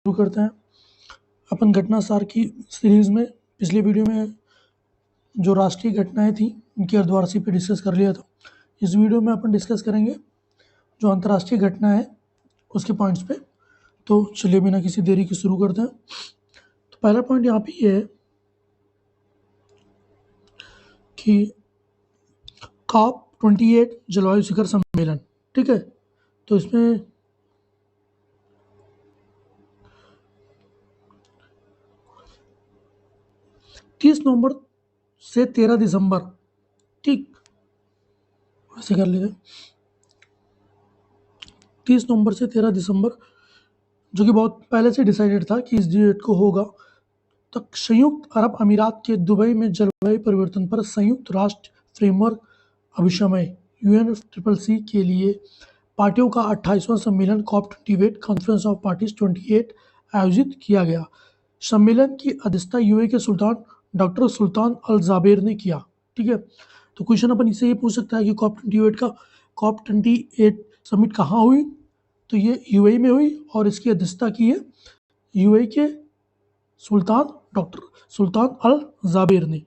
शुरू करते हैं। अपन घटना सार की सीरीज में पिछले वीडियो में जो राष्ट्रीय घटनाएं थी उनकी अर्धवार्षिकी पे डिस्कस कर लिया था। इस वीडियो में अपन डिस्कस करेंगे जो अंतर्राष्ट्रीय घटना है उसके पॉइंट्स पे। तो चलिए बिना किसी देरी के शुरू करते हैं। तो पहला पॉइंट यहाँ पे ये है कि COP28 जलवायु शिखर सम्मेलन, ठीक है। तो इसमें 30 नवंबर से 13 दिसंबर, ठीक वैसे कर लेते हैं, 30 नवंबर से 13 दिसंबर, जो कि बहुत पहले से डिसाइडेड था कि इस डेट को होगा। तो संयुक्त अरब अमीरात के दुबई में जलवायु परिवर्तन पर संयुक्त राष्ट्र फ्रेमवर्क अभिसमय UNFCCC के लिए पार्टियों का 28वां सम्मेलन COP28 कॉन्फ्रेंस ऑफ पार्टीज 28 आयोजित किया गया। सम्मेलन की अध्यक्षता UAE के सुल्तान डॉक्टर सुल्तान अल जाबेर ने किया, ठीक है। तो क्वेश्चन अपन इससे ये पूछ सकता है कि COP28 समिट कहाँ हुई। तो ये UAE में हुई और इसकी अध्यक्षता की है UAE के डॉक्टर सुल्तान अल जाबेर ने,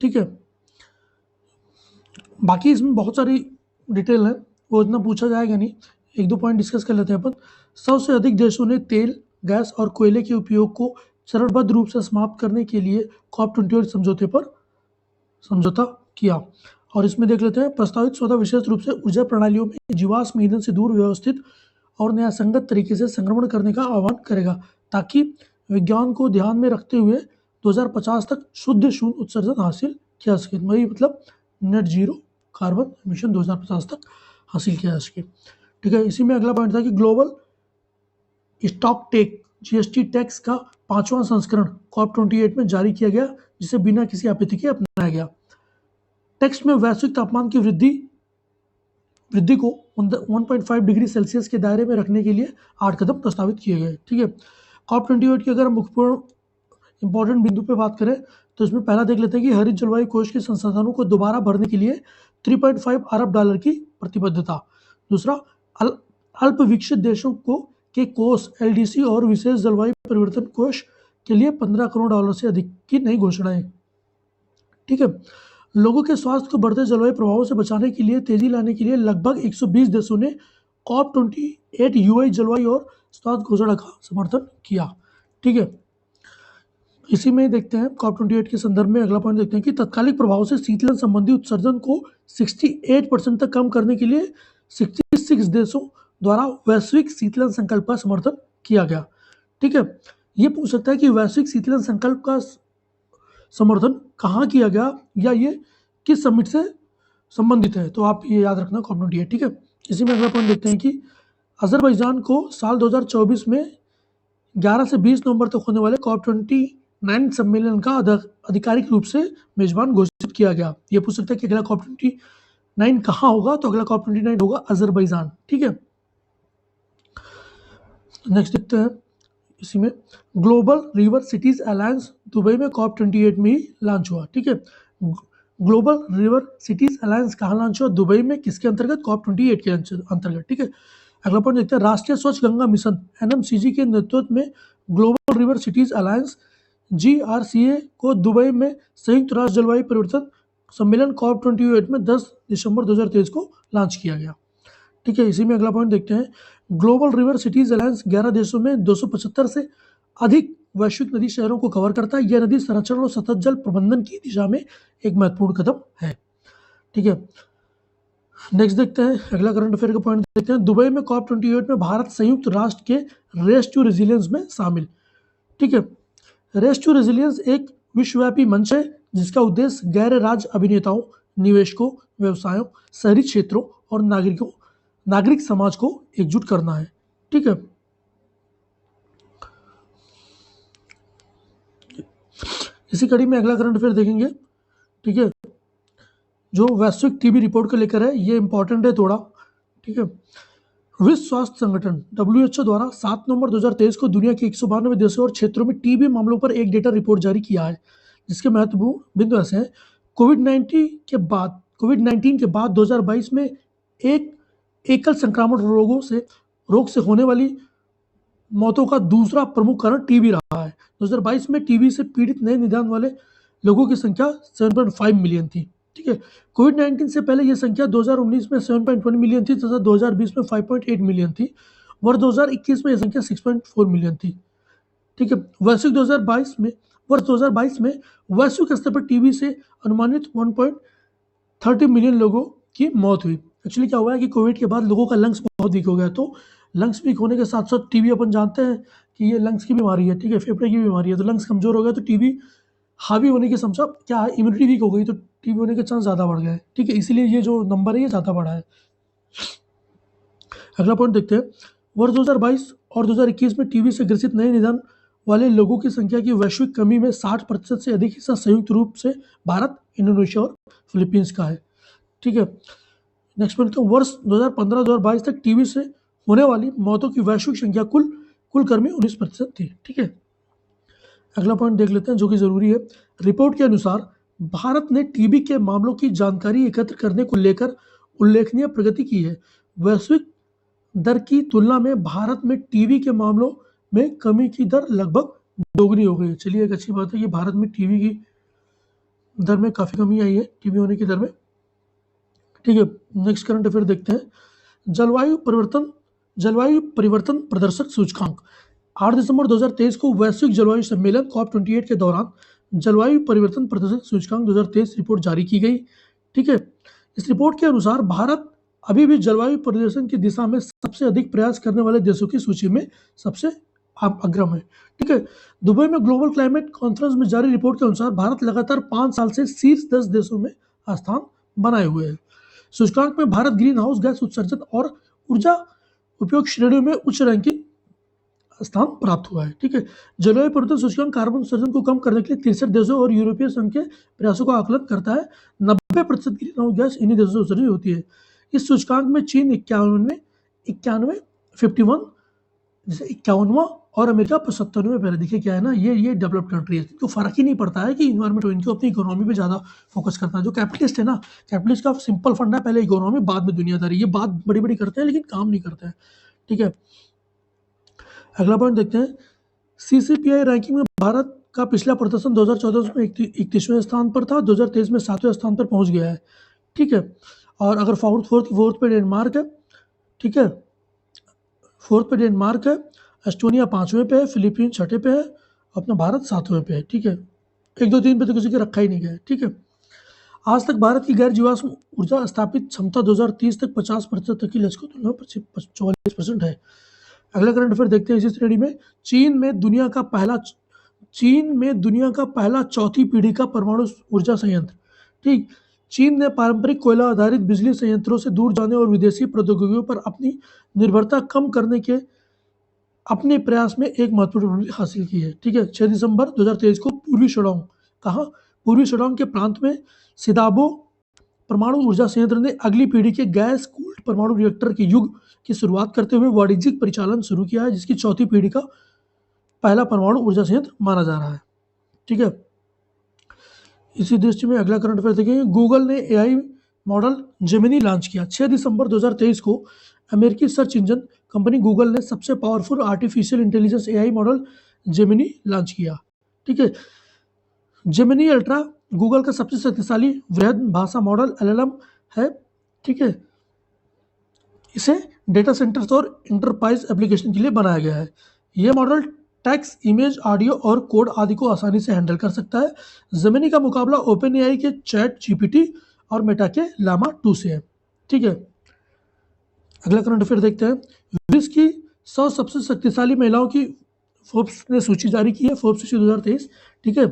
ठीक है। बाकी इसमें बहुत सारी डिटेल है, वो इतना पूछा जाएगा नहीं, एक दो पॉइंट डिस्कस कर लेते हैं अपन। सबसे अधिक देशों ने तेल, गैस और कोयले के उपयोग को चरणबद्ध रूप से समाप्त करने के लिए COP28 समझौते पर समझौता किया। और इसमें देख लेते हैं, प्रस्तावित सौदा विशेष रूप से ऊर्जा प्रणालियों में जीवाश्म ईंधन से दूर व्यवस्थित और न्यायसंगत तरीके से संक्रमण करने का आह्वान करेगा, ताकि विज्ञान को ध्यान में रखते हुए 2050 तक शुद्ध शून्य उत्सर्जन हासिल किया सके। वही मतलब नेट जीरो कार्बन एमिशन 2050 तक हासिल किया जा सके, ठीक है। इसी में अगला पॉइंट था कि global stock take GST tax का 5वां संस्करण COP28 में जारी किया गया, जिसे बिना किसी आपत्ति के अपनाया गया। टेक्स्ट में वैश्विक तापमान की वृद्धि को 1.5 डिग्री सेल्सियस के दायरे में रखने के लिए 8 कदम प्रस्तावित किए गए, ठीक है। COP28 के अगर हम मुख्यपूर्ण इंपॉर्टेंट बिंदु पे बात करें तो इसमें पहला देख लेते हैं कि हरित जलवायु कोष के संसाधनों को दोबारा भरने के लिए 3.5 अरब डॉलर की प्रतिबद्धता। दूसरा, अल्प विकसित देशों के कोष LDC और विशेष जलवायु परिवर्तन कोष के लिए 15 करोड़ डॉलर से अधिक की नई घोषणाएं, ठीक है। लोगों के स्वास्थ्य को बढ़ते जलवायु प्रभावों से बचाने के लिए तेजी लाने के लिए लगभग 120 देशों ने COP28 UAE जलवायु और स्वास्थ्य घोषणा का समर्थन किया, ठीक है। इसी में देखते हैं COP28 के संदर्भ में अगला पॉइंट देखते हैं कि तत्कालिक प्रभाव से शीतलन संबंधी उत्सर्जन को 68% तक कम करने के लिए 66 देशों द्वारा वैश्विक शीतलन संकल्प का समर्थन किया गया, ठीक है। ये पूछ सकता है कि वैश्विक शीतलन संकल्प का समर्थन कहाँ किया गया या ये किस समिट से संबंधित है, तो आप ये याद रखना COP28, ठीक है। इसी में अगला पॉइंट देखते हैं कि अजरबैजान को साल 2024 में 11 से 20 नवंबर तक होने वाले COP29 सम्मेलन का आधिकारिक रूप से मेजबान घोषित किया गया। ये पूछ सकता है कि अगला COP29 कहाँ होगा, तो अगला COP29 होगा अजरबैजान, ठीक है। नेक्स्ट देखते हैं, इसी में global river cities alliance Dubai में COP28 में ही लॉन्च हुआ, ठीक है। ग्लोबल रिवर सिटीज अलायंस कहाँ लॉन्च हुआ, दुबई में, किसके अंतर्गत, COP28 के अंतर्गत, ठीक है। अगला पॉइंट देखते हैं, राष्ट्रीय स्वच्छ गंगा मिशन NMCG के नेतृत्व में global river cities alliance GRCA को दुबई में संयुक्त राष्ट्र जलवायु परिवर्तन सम्मेलन COP28 में 10 दिसंबर 2023 को लॉन्च किया गया, ठीक है। इसी में अगला पॉइंट देखते हैं, ग्लोबल रिवर सिटीज अलायंस 11 देशों में 275 से अधिक वैश्विक नदी शहरों को कवर करता है। यह नदी संरक्षण और सतत जल प्रबंधन की दिशा में एक महत्वपूर्ण कदम है, ठीक है। नेक्स्ट देखते हैं, अगला करंट अफेयर का पॉइंट देखते हैं, दुबई में COP28 में भारत संयुक्त राष्ट्र के रेस टू रेजिलियंस में शामिल, ठीक है। रेस टू रेजिलियंस एक विश्वव्यापी मंच है जिसका उद्देश्य गैर राज्य अभिनेताओं, निवेशकों, व्यवसायों, शहरी क्षेत्रों और नागरिक समाज को एकजुट करना है, ठीक है। इसी कड़ी में अगला करंट अफेयर देखेंगे, ठीक है, जो वैश्विक टीबी रिपोर्ट को लेकर है, ये इंपॉर्टेंट है थोड़ा, ठीक है। विश्व स्वास्थ्य संगठन WHO द्वारा 7 नवंबर 2023 को दुनिया के 192 देशों और क्षेत्रों में टीबी मामलों पर एक डेटा रिपोर्ट जारी किया है, जिसके महत्वपूर्ण बिंदु ऐसे हैं। कोविड-19 के बाद 2022 में एक एकल संक्रामक रोग से होने वाली मौतों का दूसरा प्रमुख कारण टीबी रहा है। 2022 में टीबी से पीड़ित नए निदान वाले लोगों की संख्या 7.5 मिलियन थी। ठीक है, कोविड-19 से पहले यह संख्या 2019 में 7.1 मिलियन थी तथा 2020 में 5.8 मिलियन थी। वर्ष 2021 में यह संख्या 6.4 मिलियन थी। ठीक है, वर्ष 2022 में वैश्विक स्तर पर टीबी से अनुमानित 1.30 मिलियन लोगों की मौत हुई। एक्चुअली क्या हुआ है कि कोविड के बाद लोगों का लंग्स बहुत वीक हो गया, तो लंग्स वीक होने के साथ साथ टीबी अपन जानते हैं कि ये लंग्स की बीमारी है। ठीक है, फेफड़े की बीमारी है, तो लंग्स कमजोर हो गया तो टीबी हावी होने की क्षमता क्या है, इम्यूनिटी वीक हो गई तो टीबी होने के चांस ज़्यादा बढ़ गए। ठीक है, इसीलिए ये जो नंबर है ये ज़्यादा बढ़ा है। अगला पॉइंट देखते हैं। वर्ष 2022 और 2021 में टीबी से ग्रसित नए निदान वाले लोगों की संख्या की वैश्विक कमी में 60% से अधिक हिस्सा संयुक्त रूप से भारत, इंडोनेशिया और फिलीपींस का है। ठीक है, नेक्स्ट पॉइंट, तो वर्ष 2015-2022 तक टीबी से होने वाली मौतों की वैश्विक संख्या कुल कर में 19% थी। ठीक है, अगला पॉइंट देख लेते हैं जो कि जरूरी है। रिपोर्ट के अनुसार भारत ने टीबी के मामलों की जानकारी एकत्र करने को लेकर उल्लेखनीय प्रगति की है। वैश्विक दर की तुलना में भारत में टीबी के मामलों में कमी की दर लगभग दोगुनी हो गई है। चलिए, एक अच्छी बात है कि भारत में टीबी की दर में काफ़ी कमी आई है, टीबी होने की दर में। ठीक है, नेक्स्ट करंट अफेयर देखते हैं। जलवायु परिवर्तन प्रदर्शक सूचकांक। 8 दिसंबर 2023 को वैश्विक जलवायु सम्मेलन COP28 के दौरान जलवायु परिवर्तन प्रदर्शक सूचकांक 2023 रिपोर्ट जारी की गई। ठीक है, इस रिपोर्ट के अनुसार भारत अभी भी जलवायु परिवर्तन की दिशा में सबसे अधिक प्रयास करने वाले देशों की सूची में सबसे अग्रम है। ठीक है, दुबई में ग्लोबल क्लाइमेट कॉन्फ्रेंस में जारी रिपोर्ट के अनुसार भारत लगातार 5 साल से शीर्ष 10 देशों में स्थान बनाए हुए है। सूचकांक में भारत ग्रीन हाउस गैस उत्सर्जन और ऊर्जा उपयोग श्रेणियों में उच्च रैंकिंग स्थान प्राप्त हुआ है। ठीक है, जलवायु परिवर्तन सूचकांक कार्बन उत्सर्जन को कम करने के लिए 63 देशों और यूरोपीय संघ के प्रयासों का आकलन करता है। 90% ग्रीन हाउस गैस इन्हीं देशों से उत्सर्जित होती है। इस सूचकांक में चीन 51 51 जैसे 51वां और अमेरिका 75वें पे है। देखिए क्या है ना, ये डेवलप्ड कंट्री है, तो फर्क ही नहीं पड़ता है कि इन्वायरमेंट, इनको अपनी इकोनॉमी पे ज़्यादा फोकस करना है। जो कैपिटलिस्ट है ना, कैपिटलिस्ट का सिंपल फंडा है, पहले इकोनॉमी बाद में दुनियादारी। ये बात बड़ी बड़ी करते हैं लेकिन काम नहीं करते हैं। ठीक है, अगला पॉइंट देखते हैं। CCPI रैंकिंग में भारत का पिछला प्रदर्शन 2014 में 31वें स्थान पर था, 2023 में 7वें स्थान पर पहुंच गया है। ठीक है, और अगर फोर्थ पे डेनमार्क है। ठीक है, फोर्थ पे डेनमार्क है, एस्टोनिया 5वें पे है, फिलीपीन 6ठे पे है, अपना भारत 7वें पे है। ठीक है, 1, 2, 3 पे तो किसी के रखा ही नहीं गया है। ठीक है, आज तक भारत की गैर जीवाश्म ऊर्जा स्थापित क्षमता 2030 तक 50% तक की लक्ष्य की तुलना में 44% है। अगला करंट अफेयर देखते हैं इसी श्रेणी में। चीन में दुनिया का पहला चौथी पीढ़ी का परमाणु ऊर्जा संयंत्र। ठीक, चीन ने पारंपरिक कोयला आधारित बिजली संयंत्रों से दूर जाने और विदेशी प्रौद्योगिकियों पर अपनी निर्भरता कम करने के अपने प्रयास में एक महत्वपूर्ण उपलब्धि हासिल की है। ठीक है, 6 दिसंबर 2023 को पूर्वी शिलोंग के प्रांत में सिदाबो परमाणु ऊर्जा संयंत्र ने अगली पीढ़ी के गैस कूल्ड परमाणु रिएक्टर के युग की शुरुआत करते हुए वाणिज्यिक परिचालन शुरू किया है, जिसकी चौथी पीढ़ी का पहला परमाणु ऊर्जा संयंत्र माना जा रहा है। ठीक है, इसी दृष्टि में अगला करंट अफेयर देखेंगे। गूगल ने AI मॉडल जेमिनी लॉन्च किया। 6 दिसंबर 2023 को अमेरिकी सर्च इंजन कंपनी गूगल ने सबसे powerful artificial intelligence AI model Gemini launch किया। ठीक है, जेमिनी अल्ट्रा गूगल का सबसे शक्तिशाली वृहद भाषा मॉडल LLM है। ठीक है, इसे डेटा सेंटर्स और इंटरप्राइज एप्लीकेशन के लिए बनाया गया है। यह मॉडल टेक्स्ट, इमेज, ऑडियो और कोड आदि को आसानी से हैंडल कर सकता है। जेमिनी का मुकाबला OpenAI के चैट GPT और मेटा के लामा 2 से है। ठीक है, अगला करंट अफेयर देखते हैं। विश्व की 100 सबसे शक्तिशाली महिलाओं की फोर्ब्स ने सूची जारी की है, फोर्ब्स सूची 2023। ठीक है,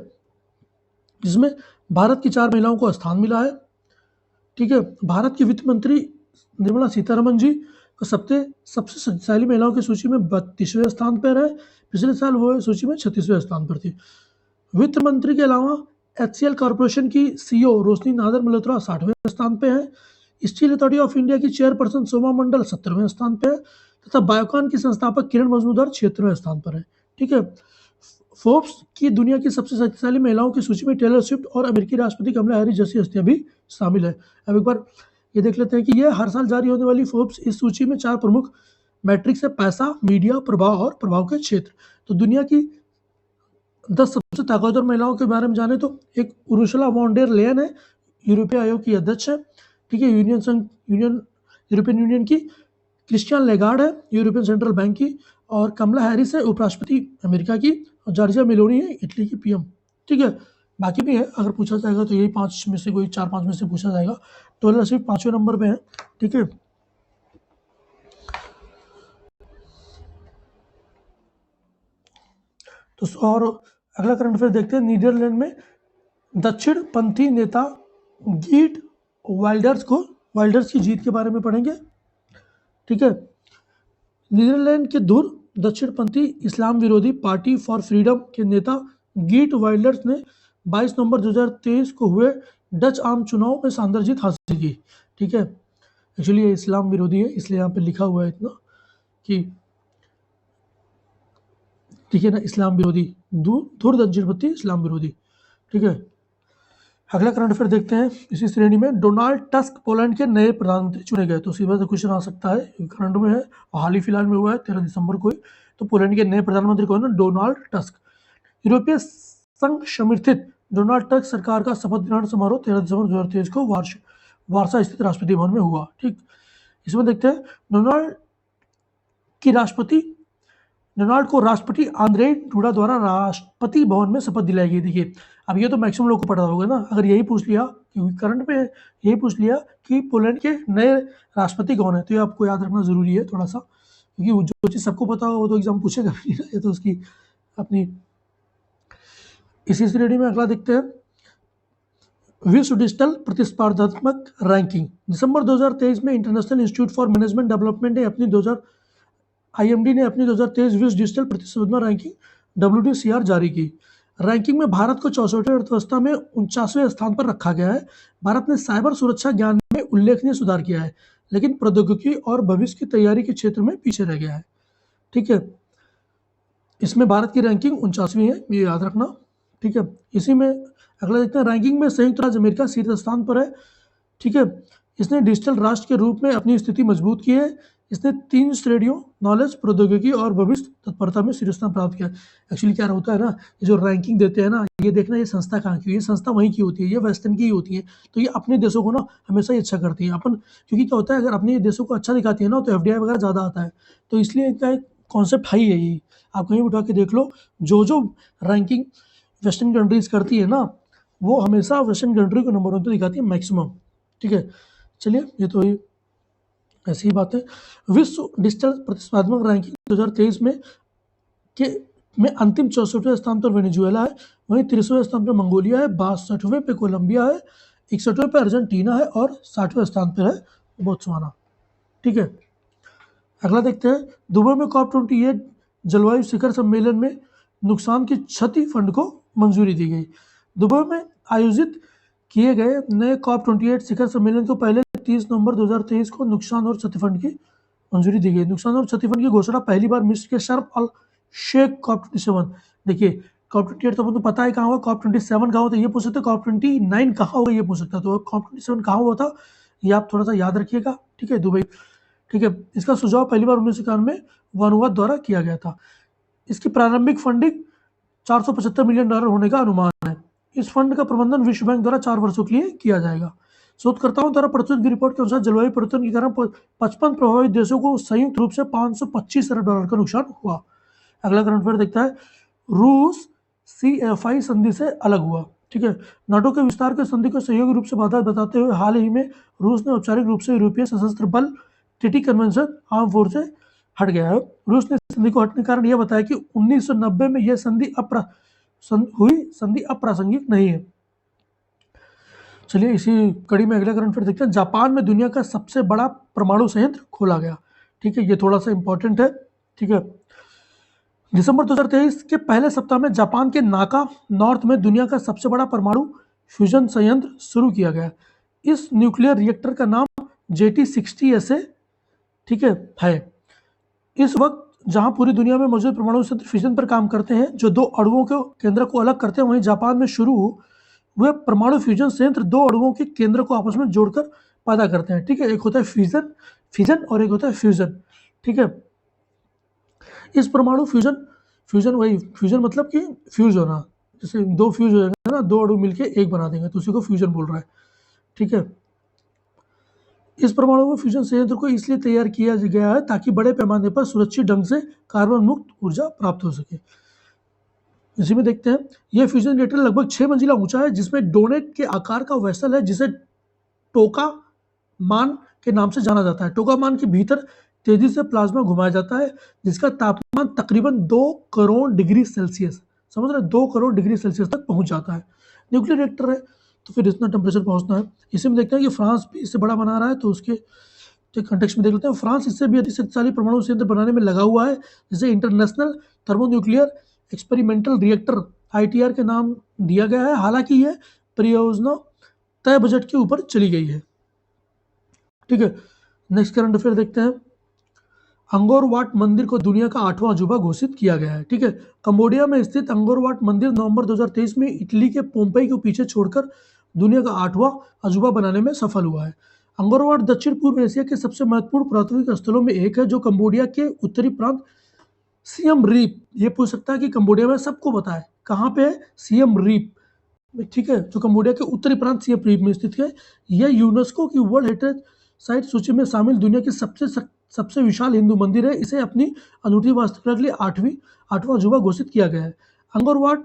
जिसमें भारत की 4 महिलाओं को स्थान मिला है। ठीक है, भारत की वित्त मंत्री निर्मला सीतारमण जी को सबसे शक्तिशाली महिलाओं की सूची में 32वें स्थान पर है। पिछले साल वो सूची में 36वें स्थान पर थी। वित्त मंत्री के अलावा HCL कॉर्पोरेशन की CEO रोशनी नादर मल्होत्रा 60वें स्थान पे है। स्टील अथॉरिटी ऑफ इंडिया की चेयरपर्सन सोमा मंडल 70वें स्थान पे है तथा बायोकॉन की संस्थापक किरण मजूमदार 76वें स्थान पर है। ठीक है, फोर्ब्स की दुनिया की सबसे शक्तिशाली महिलाओं की सूची में टेलर स्विफ्ट और अमेरिकी राष्ट्रपति कमला हैरिस जैसी हस्तियां भी शामिल है। अब एक बार ये देख लेते हैं कि ये हर साल जारी होने वाली फोर्ब्स इस सूची में 4 प्रमुख मैट्रिक्स है पैसा, मीडिया, प्रभाव और प्रभाव के क्षेत्र। तो दुनिया की 10 सबसे ताकतवर महिलाओं के बारे में जाने तो एक उर्सुला वॉन डेर लेयन है, यूरोपीय आयोग की अध्यक्ष है, ठीक है, यूरोपियन यूनियन की। क्रिस्टियन लेगार्ड है, यूरोपियन सेंट्रल बैंक की। और कमला हैरिस है, उपराष्ट्रपति अमेरिका की। और जॉर्जिया मेलोनी है, इटली की पीएम। ठीक है, बाकी भी है, अगर पूछा जाएगा तो यही 5 में से कोई 4-5 में से पूछा जाएगा। टोटल सिर्फ 5वें नंबर पे है। ठीक है, तो और अगला करंट अफेयर देखते हैं। नीदरलैंड में दक्षिण पंथी नेता गीट वाइल्डर्स की जीत के बारे में पढ़ेंगे। ठीक है, नीदरलैंड के दूर दक्षिणपंथी इस्लाम विरोधी पार्टी फॉर फ्रीडम के नेता गीट वाइल्डर्स ने 22 नवंबर 2023 को हुए डच आम चुनाव में शानदार जीत हासिल की। ठीक है, एक्चुअली ये इस्लाम विरोधी है, इसलिए यहाँ पे लिखा हुआ है इतना कि ठीक है ना, इस्लाम विरोधी, दूर दक्षिणपंथी इस्लाम विरोधी। ठीक है, अगला करंट अफेयर देखते हैं इसी श्रेणी में। डोनाल्ड टस्क पोलैंड के नए प्रधानमंत्री चुने गए। तो सीधा से क्वेश्चन आ सकता है, करंट में है, हाल ही फिलहाल में हुआ है 13 दिसंबर को ही। तो पोलैंड के नए प्रधानमंत्री कौन है? Donald tusk. यूरोपीय संघ समर्थित डोनाल्ड टस्क सरकार का शपथ ग्रहण समारोह 13 दिसंबर 2023 को वार्सा स्थित राष्ट्रपति भवन में हुआ। ठीक, इसमें देखते हैं डोनाल्ड को राष्ट्रपति आंद्रे डूडा द्वारा राष्ट्रपति भवन में शपथ दिलाई गई। देखिए, अब ये तो मैक्सिमम लोग को पता होगा ना, अगर यही पूछ लिया, क्योंकि करंट में यही पूछ लिया कि पोलैंड के नए राष्ट्रपति कौन है, तो ये आपको याद रखना जरूरी है थोड़ा सा, क्योंकि जो चीज़ सबको पता होगा वो तो एग्जाम पूछेगा भी नहीं, ये तो उसकी अपनी। इसी श्रेणी में अगला देखते हैं, विश्व डिजिटल प्रतिस्पर्धात्मक रैंकिंग। दिसंबर 2023 में international institute for management development ने अपनी IMD ने अपनी 2023 विश्व डिजिटल प्रतिस्पर्धा रैंकिंग WDCR जारी की। रैंकिंग में भारत को 64वें अर्थव्यवस्था में 49वें स्थान पर रखा गया है। भारत ने साइबर सुरक्षा ज्ञान में उल्लेखनीय सुधार किया है, लेकिन प्रौद्योगिकी और भविष्य की तैयारी के क्षेत्र में पीछे रह गया है। ठीक है, इसमें भारत की रैंकिंग 49वीं है, ये याद रखना। ठीक है, इसी में अगला देखते हैं, रैंकिंग में संयुक्त राज्य अमेरिका शीर्ष स्थान पर है। ठीक है, इसने डिजिटल राष्ट्र के रूप में अपनी स्थिति मजबूत की है। इसने 3 श्रेणियों नॉलेज, प्रौद्योगिकी और भविष्य तत्परता में शीर्ष स्थान प्राप्त किया। एक्चुअली क्या होता है ना, ये जो रैंकिंग देते हैं ना, ये देखना ये संस्था कहाँ की, ये संस्था वहीं की होती है, ये वेस्टर्न की ही होती है। तो ये अपने देशों को ना हमेशा ही अच्छा करती है अपन, क्योंकि क्या होता है, अगर अपने देशों को अच्छा दिखाती है ना तो FDI वगैरह ज़्यादा आता है। तो इसलिए इनका एक कॉन्सेप्ट हाई है ये, आप कहीं उठा के देख लो, जो रैंकिंग वेस्टर्न कंट्रीज करती है ना, वो हमेशा वेस्टर्न कंट्री को नंबर 1 पे दिखाती है मैक्सिमम। ठीक है, चलिए, ये तो ही ऐसी ही बात है। विश्व डिजिटल प्रतिस्पर्धात्मक रैंकिंग 2023 में अंतिम 64वें स्थान पर वेनेजुएला है, वहीं 30वें स्थान पर मंगोलिया है, 62वें पे कोलंबिया है, 61वें पे अर्जेंटीना है और 60वें स्थान पर है बोत्सवाना। ठीक है, अगला देखते हैं, दुबई में COP28 जलवायु शिखर सम्मेलन में नुकसान की क्षति फंड को मंजूरी दी गई। दुबई में आयोजित किए गए नए COP28 शिखर सम्मेलन को पहले 30 नवंबर 2023 को नुकसान और क्षति फंड की मंजूरी दी गई। नुकसान और क्षति फंड की घोषणा पहली बार मिस्र के शर्म अल शेख COP27। देखिए, COP28 तो पता है कहाँ हुआ, COP27 कहाँ हुआ, तो ये पूछ सकते, COP29 कहाँ होगा ये पूछ सकता, तो COP27 कहाँ हुआ था, ये आप थोड़ा सा याद रखिएगा। ठीक है, दुबई। ठीक है, इसका सुझाव पहली बार 1991 में वानुआतु द्वारा किया गया था। इसकी प्रारंभिक फंडिंग $475 मिलियन होने का अनुमान है। इस फंड का प्रबंधन विश्व बैंक द्वारा 4 वर्षों के लिए किया जाएगा। शोधकर्ताओं द्वारा प्रस्तुत की रिपोर्ट के अनुसार जलवायु परिवर्तन के कारण 55 प्रभावित देशों को संयुक्त रूप से $525 अरब का नुकसान हुआ। अगला करंट अफेयर देखता है, रूस CFI संधि से अलग हुआ। ठीक है, नाटो के विस्तार के संधि को सहयोगी रूप से बाधा बताते हुए हाल ही में रूस ने औपचारिक रूप से यूरोपीय सशस्त्र बल ट्रीटी कन्वेंशन आर्म फोर्स से हट गया है। रूस ने संधि को हटने के कारण यह बताया कि 1990 में यह संधि अप्रासंगिक नहीं है। चलिए, इसी कड़ी में अगला करंट अफेयर देखते हैं, जापान में दुनिया का सबसे बड़ा परमाणु संयंत्र खोला गया। ठीक है, ये थोड़ा सा इंपॉर्टेंट है। ठीक है, दिसंबर 2023 के पहले सप्ताह में जापान के नाका नॉर्थ में दुनिया का सबसे बड़ा परमाणु फ्यूजन संयंत्र शुरू किया गया। इस न्यूक्लियर रिएक्टर का नाम JT60SA ठीक है। इस वक्त जहां पूरी दुनिया में मौजूद परमाणु संयंत्र फ्यूजन पर काम करते हैं, जो 2 अणुओं के केंद्र को अलग करते हैं, वहीं जापान में शुरू हुए परमाणु फ्यूजन संयंत्र 2 अणुओं के केंद्र को आपस में जोड़कर पैदा करते हैं। ठीक है, एक होता है फिजन और एक होता है फ्यूजन। ठीक है, इस परमाणु फ्यूजन वही फ्यूजन मतलब कि फ्यूज होना, जैसे दो फ्यूज हो जाएंगे ना, दो अणु मिलके एक बना देंगे, तो उसी को फ्यूजन बोल रहा है। ठीक है, इस परमाणु में फ्यूजन संयंत्र को इसलिए तैयार किया गया है ताकि बड़े पैमाने पर सुरक्षित ढंग से कार्बन मुक्त ऊर्जा प्राप्त हो सके। इसी में देखते हैं, यह फ्यूजन रिएक्टर लगभग 6 मंजिला ऊंचा है, जिसमें डोनेट के आकार का वेसल है जिसे टोका मान के नाम से जाना जाता है। टोका मान के भीतर तेजी से प्लाज्मा घुमाया जाता है, जिसका तापमान तकरीबन 2 करोड़ डिग्री सेल्सियस, समझ रहे, 2 करोड़ डिग्री सेल्सियस तक पहुंच जाता है। न्यूक्लियर रिएक्टर है तो फिर इतना टेम्परेचर पहुंचना है। इसी में देखते हैं कि फ्रांस भी इससे बड़ा बना रहा है, तो उसके कंटेक्स्ट में देख लेते हैं। फ्रांस इससे भी अधिक शक्तिशाली परमाणु संयंत्र बनाने में लगा हुआ है, जिसे international thermonuclear experimental reactor ITR के नाम दिया गया है। हालांकि यह परियोजना तय बजट के ऊपर चली गई है। ठीक है, नेक्स्ट करंट अफेयर देखते हैं। अंगोर वाट मंदिर को दुनिया का 8वां अजूबा घोषित किया गया है। ठीक है, कंबोडिया में स्थित अंगोर वाट मंदिर नवंबर 2023 में इटली के पोम्पई को पीछे छोड़कर दुनिया का 8वां अजूबा बनाने में सफल हुआ है। अंगोर वाट दक्षिण पूर्व एशिया के सबसे महत्वपूर्ण पुरातात्विक स्थलों में एक है, जो कंबोडिया के उत्तरी प्रांत सियम रीप, ये पूछ सकता है कि कंबोडिया में, सबको पता है कहाँ पे है, सियम रीप। ठीक है, जो कंबोडिया के उत्तरी प्रांत सियम रीप में स्थित है। यह यूनेस्को की वर्ल्ड हेरिटेज साइट सूची में शामिल दुनिया की सबसे विशाल हिंदू मंदिर है। इसे अपनी अनूठी वास्तुकला के लिए 8वां अजूबा घोषित किया गया है। अंगोर वाट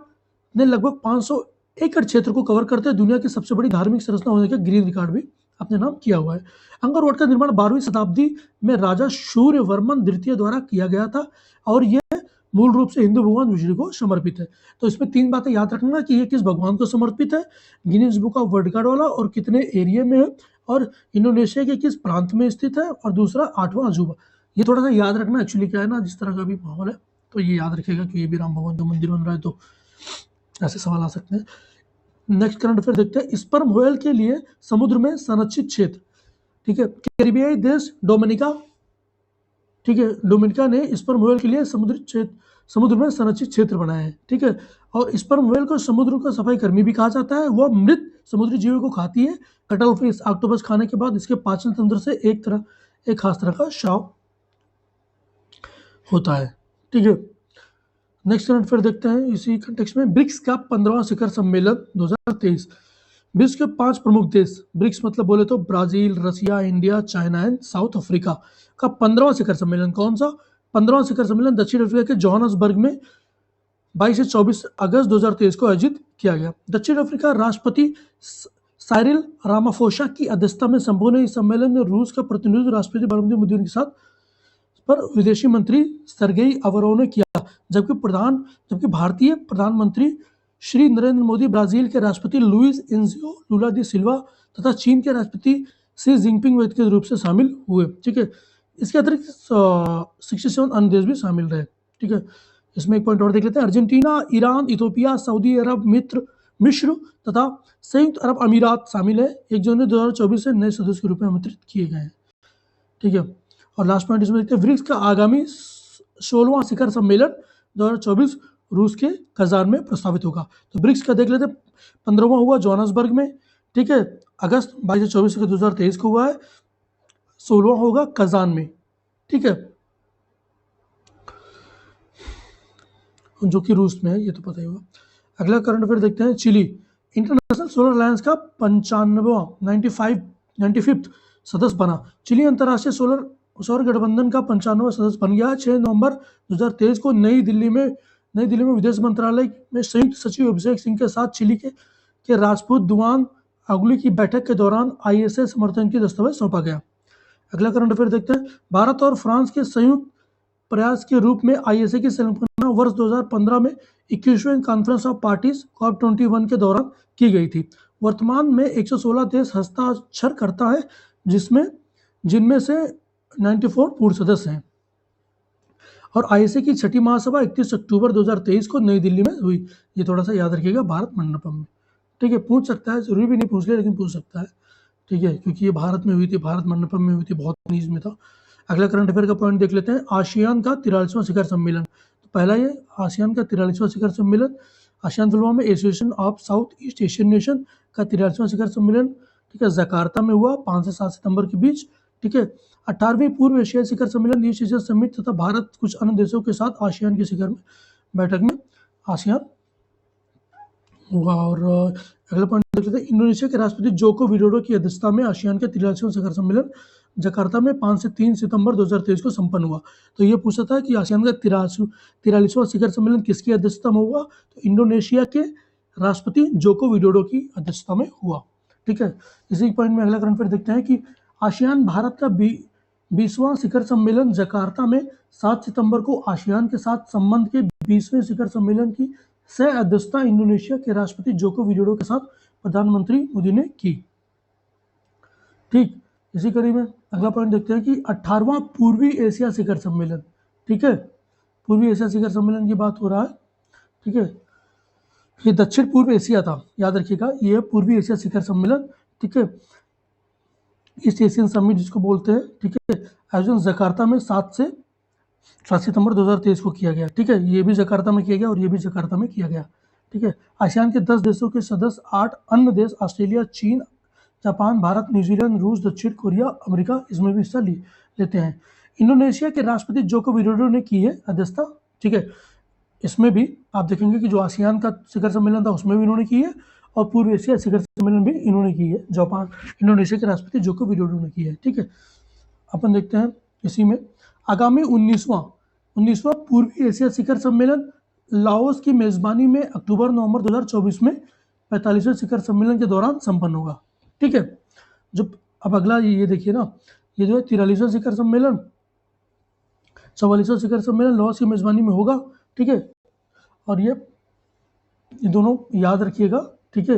ने लगभग 500 एकड़ क्षेत्र को कवर करते हुए दुनिया की सबसे बड़ी धार्मिक संरचना होने का ग्रीन रिकॉर्ड भी अपने नाम किया हुआ है। अंगोर वाट का निर्माण 12वीं शताब्दी में राजा सूर्यवर्मन द्वितीय द्वारा किया गया था, और यह मूल रूप से हिंदू भगवान विष्णु को समर्पित है। तो इसमें 3 बातें याद रखना कि ये किस भगवान को समर्पित है, Guinness book of world record वाला, और कितने एरिया में है, और इंडोनेशिया के किस प्रांत में स्थित है, और दूसरा 8वां अजूबा। ये थोड़ा सा याद रखना, एक्चुअली क्या है ना, जिस तरह का भी माहौल है तो ये याद रखेगा कि ये भी राम भगवान का मंदिर बन रहा है, तो ऐसे सवाल आ सकते हैं। नेक्स्ट करंट अफेयर देखते हैं। स्पर्म व्हेल के लिए समुद्र में संरक्षित क्षेत्र। ठीक है, कैरिबियाई देश डोमिनिका, ठीक है, डोमिनिका ने स्पर्म व्हेल के लिए समुद्र में संरक्षित क्षेत्र बनाए हैं। ठीक है, और स्पर्म व्हेल को समुद्र का सफाई कर्मी भी कहा जाता है। वह मृत समुद्री जीवों को खाती है। कटल फिश, ऑक्टोपस खाने के बाद इसके पाचन तंत्र से एक खास तरह का श्राव होता है। ठीक है, नेक्स्ट करंट अफेयर देखते हैं इसी कंटेक्स्ट में। ब्रिक्स का 15वां शिखर सम्मेलन 2023। ब्रिक्स के 5 प्रमुख देश, ब्रिक्स मतलब बोले तो Brazil, Russia, India, China and South Africa का 15वां शिखर सम्मेलन, कौन सा 15वां शिखर सम्मेलन दक्षिण अफ्रीका के जोहान्सबर्ग में 22 से 24 अगस्त 2023 को आयोजित किया गया। दक्षिण अफ्रीका राष्ट्रपति साइरिल रामाफोसा की अध्यक्षता में संपन्न इस सम्मेलन में रूस का प्रतिनिधित्व राष्ट्रपति व्लादिमीर पुतिन के साथ पर विदेशी मंत्री सर्गेई लावरोव ने किया, जबकि भारतीय प्रधानमंत्री श्री नरेंद्र मोदी, ब्राजील के राष्ट्रपति लुइस इनासियो लुला डी सिल्वा तथा चीन के राष्ट्रपति शी जिनपिंग व्यक्तिगत रूप से शामिल हुए। ठीक है, इसके अतिरिक्त 67 अन्य देश भी शामिल रहे। ठीक है, इसमें एक पॉइंट और देख लेते हैं। अर्जेंटीना, ईरान, इथोपिया, सऊदी अरब, मिस्र तथा संयुक्त अरब अमीरात शामिल है। 1 जनवरी 2024 से नए सदस्य के रूप में आमंत्रित किए गए हैं। ठीक है, और लास्ट पॉइंट इसमें देखते हैं। ब्रिक्स का आगामी 16वां शिखर सम्मेलन 2024 रूस के कजान में प्रस्तावित होगा। तो ब्रिक्स का देख लेते हैं। 15वां हुआ जोहान्सबर्ग में, ठीक है, अगस्त 22 से 24 2023 को हुआ है। 16वां होगा कजान में, ठीक है, जो कि रूस में है, ये तो पता ही होगा। अगला करंट अफेयर देखते हैं। चिली इंटरनेशनल सोलर अलायंस का 95वां सदस्य बना। चिली अंतर्राष्ट्रीय सौर गठबंधन का 95वां सदस्य बन गया। 6 नवंबर 2023 को नई दिल्ली में विदेश मंत्रालय में संयुक्त सचिव अभिषेक सिंह के साथ चिली के राजपूत दुआन अगुली की बैठक के दौरान ISA समर्थन की दस्तावेज सौंपा गया। अगला करंट अफेयर देखते हैं। भारत और फ्रांस के संयुक्त प्रयास के रूप में ISA की स्थापना वर्ष 2015 में 21वें कॉन्फ्रेंस ऑफ पार्टीज COP21 के दौरान की गई थी। वर्तमान में 116 देश हस्ताक्षर करता है, जिनमें से 94 पूर्व सदस्य हैं। और ISA की छठी महासभा 31 अक्टूबर 2023 को नई दिल्ली में हुई। ये थोड़ा सा याद रखिएगा, भारत मंडपम में। ठीक है, पूछ सकता है, जरूरी भी नहीं पूछ ले, लेकिन पूछ सकता है। ठीक है, क्योंकि ये भारत में हुई थी, भारत मंडपम में हुई थी, बहुत नीज में था। अगला करंट अफेयर का पॉइंट देख लेते हैं। आसियान का 43वां शिखर सम्मेलन। तो पहला ये आसियान का 43वां शिखर सम्मेलन, आसियान फुल फॉर्म में association of south east Asian nation का 43वां शिखर सम्मेलन, ठीक है, जकार्ता में हुआ 5 से 7 सितंबर के बीच। ठीक है। 18वीं पूर्व एशियाई शिखर सम्मेलन ईस्ट एशिया समिट तथा भारत कुछ अन्य देशों के साथ आसियान के शिखर में बैठक में आसियान हुआ। और अगला पॉइंट देख लेते हैं। इंडोनेशिया के राष्ट्रपति जोको विडोडो की अध्यक्षता में आसियान के 43वां शिखर सम्मेलन जकार्ता में 5 से 3 सितंबर 2023 को संपन्न हुआ। तो ये पूछा था कि आसियान का 43वां शिखर सम्मेलन किसकी अध्यक्षता में हुआ, तो इंडोनेशिया के राष्ट्रपति जोको विडोडो की अध्यक्षता में हुआ। ठीक है। इसी पॉइंट में अगला करंट अफेयर देखते हैं कि आसियान भारत का 20वां शिखर सम्मेलन जकार्ता में 7 सितंबर को आसियान के साथ संबंध के 20वें शिखर सम्मेलन की सह अध्यक्षता इंडोनेशिया के राष्ट्रपति जोको विडोडो के साथ प्रधानमंत्री मोदी ने की। ठीक। इसी कड़ी में अगला पॉइंट देखते हैं कि 18वां पूर्वी एशिया शिखर सम्मेलन, ठीक है, पूर्वी एशिया शिखर सम्मेलन की बात हो रहा है। ठीक है। ये दक्षिण पूर्व एशिया था, याद रखिएगा, ये पूर्वी एशिया शिखर सम्मेलन। ठीक है। ईस्ट एशियन समिट जिसको बोलते हैं। ठीक है। आयोजन जकार्ता में 7 से 7 सितंबर 2023 को किया गया। ठीक है। ये भी जकार्ता में किया गया और ये भी जकार्ता में किया गया। ठीक है। आसियान के 10 देशों के सदस्य 8 अन्य देश ऑस्ट्रेलिया, चीन, जापान, भारत, न्यूजीलैंड, रूस, दक्षिण कोरिया, अमेरिका इसमें भी हिस्सा लेते हैं। इंडोनेशिया के राष्ट्रपति जोको विडोडो ने की है अध्यक्षता। ठीक है। इसमें भी आप देखेंगे कि जो आसियान का शिखर सम्मेलन था उसमें भी इन्होंने की है और पूर्व एशिया शिखर सम्मेलन भी इन्होंने की है। जापान इंडोनेशिया के राष्ट्रपति जोको विडोडो ने की है। ठीक है। अपन देखते हैं इसी में आगामी 19वां पूर्वी एशिया शिखर सम्मेलन लाओस की मेजबानी में अक्टूबर-नवंबर 2024 में 45वें शिखर सम्मेलन के दौरान संपन्न होगा। ठीक है। जो अब अगला ये देखिए ना, ये जो है 43वां शिखर सम्मेलन 44वां शिखर सम्मेलन लाओस की मेजबानी में होगा। ठीक है। और ये दोनों याद रखिएगा। ठीक है